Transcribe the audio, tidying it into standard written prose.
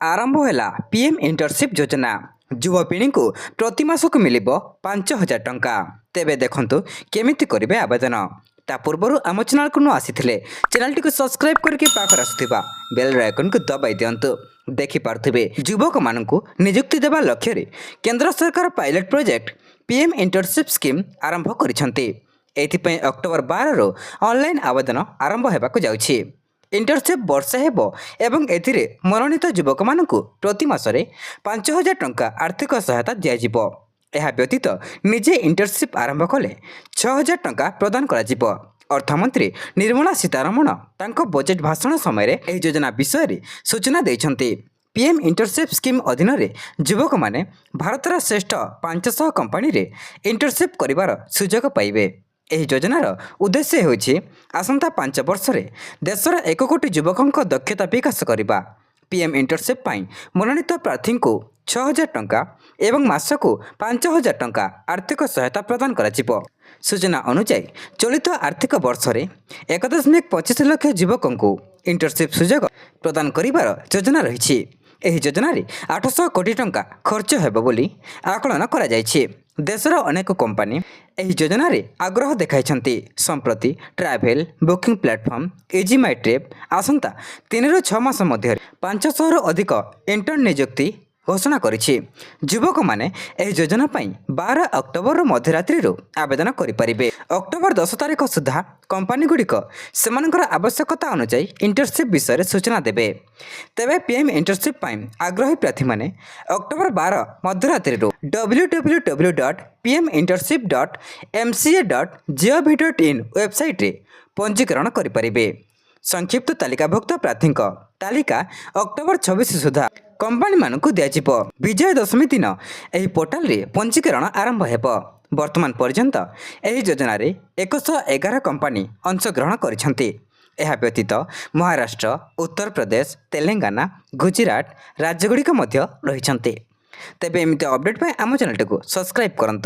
आरंभ है PM internship योजना। युवपीढ़ी को प्रति मास को मिल 5,000 टंका। तेबे देखंतु केमिति करिवे आवेदन। ता पूर्व आम चैनल को न आसी चैनल टी सब्सक्राइब करके पाखर आसुथिबा बेल आइकन को दबाई दियंतु। देखि पारुथिबे युवक मानकु नियुक्ति देवा लक्ष्य रे केंद्र सरकार pilot project PM internship scheme आरंभ करिसंती। एथिपई अक्टोबर 12 रो ऑनलाइन आवेदन आरंभ हेबाकु जाउछि। इंटर्नशिप वर्षे हेब एवं एथिरे मनोनीत युवक मानकु प्रति मासरे 5,000 टंका आर्थिक सहायता दियाजिबो। यह व्यतीत निजे इंटर्नशिप आरंभ कले 6,000 टंका प्रदान कराजिबो। अर्थमंत्री निर्मला सीतारमण तांको बजेट भाषण समय रे एही योजना विषय रे सूचना दैछंती। पीएम इंटर्नशिप स्कीम अधीन रे युवक माने भारतर श्रेष्ठ 500 कंपनी रे इंटर्नशिप करिवार सुजोग पाइबे। ଏହି ଯୋଜନାର ଉଦ୍ଦେଶ୍ୟ ହେଉଛି ଆସନ୍ତା 5 ବର୍ଷରେ ଦେଶର 1 କୋଟି ଯୁବକଙ୍କ ଦକ୍ଷତା ବିକାଶ କରିବା। ପିଏମ୍ ଇଣ୍ଟର୍ନସିପ୍ ପାଇଁ ମନୋନୀତ ପ୍ରାର୍ଥୀଙ୍କୁ 6,000 ଟଙ୍କା ଏବଂ ମାସକୁ 5,000 ଟଙ୍କା ଆର୍ଥିକ ସହାୟତା ପ୍ରଦାନ କରାଯିବ। ସୂଚନା ଅନୁଯାୟୀ ଚଳିତ ଆର୍ଥିକ ବର୍ଷରେ 1.25 ଲକ୍ଷ ଯୁବକଙ୍କୁ ଇଣ୍ଟର୍ନସିପ୍ ସୁଯୋଗ ପ୍ରଦାନ କରିବାର ଯୋଜନା ରହିଛି। ଏହି ଯୋଜନାରେ 800 କୋଟି ଟଙ୍କା ଖର୍ଚ୍ଚ ହେବ ବୋଲି ଆକଳନ କରାଯାଇଛି। देशर अनेक कंपनी ଏହି ଯୋଜନାରେ ଆଗ୍ରହ ଦେଖାଇଛନ୍ତି। ସମ୍ପ୍ରତି travel booking platform easy my trip ଆସନ୍ତା 3ରୁ 6 ମାସ ମଧ୍ୟରେ 500ରୁ ଅଧିକ ଇଣ୍ଟର୍ନ ନିଯୁକ୍ତି ଘୋଷଣା କରିଛି। ଯୁବକମାନେ ଏହି ଯୋଜନା ପାଇଁ 12 ଅକ୍ଟୋବର ମଧ୍ୟରାତ୍ରିରୁ ଆବେଦନ କରିପାରିବେ। ଅକ୍ଟୋବର 10 ତାରିଖ ସୁଦ୍ଧା କମ୍ପାନୀଗୁଡ଼ିକ ସେମାନଙ୍କର ଆବଶ୍ୟକତା ଅନୁଯାୟୀ ଇଣ୍ଟର୍ନସିପ୍ ବିଷୟରେ ସୂଚନା ଦେବେ। ତେବେ ପିଏମ୍ ଇଣ୍ଟର୍ନସିପ୍ ପାଇଁ ଆଗ୍ରହୀ ପ୍ରାର୍ଥୀମାନେ ଅକ୍ଟୋବର 12 ମଧ୍ୟରାତ୍ରିରୁ www.pminternship.mca.gov.in ୱେବସାଇଟ୍ରେ ପଞ୍ଜୀକରଣ କରିପାରିବେ। संक्षिप्त तालिकाभुक्त प्रार्थी तालिका अक्टोबर 26 सुधा कंपनी मानक दिज्व। विजय दशमी दिन यह पोर्टाल रे पंजीकरण आरंभ हेब। वर्तमान पर्यंत यह योजन 111 कंपनी अंशग्रहण करिसेंती। यह व्यतीत महाराष्ट्र उत्तर प्रदेश तेलंगाना गुजरात राज्यगुड़िक मध्य रहिसेंती। तेबे एमिति अपडेट पाई आम चैनल को सब्सक्राइब करंतु।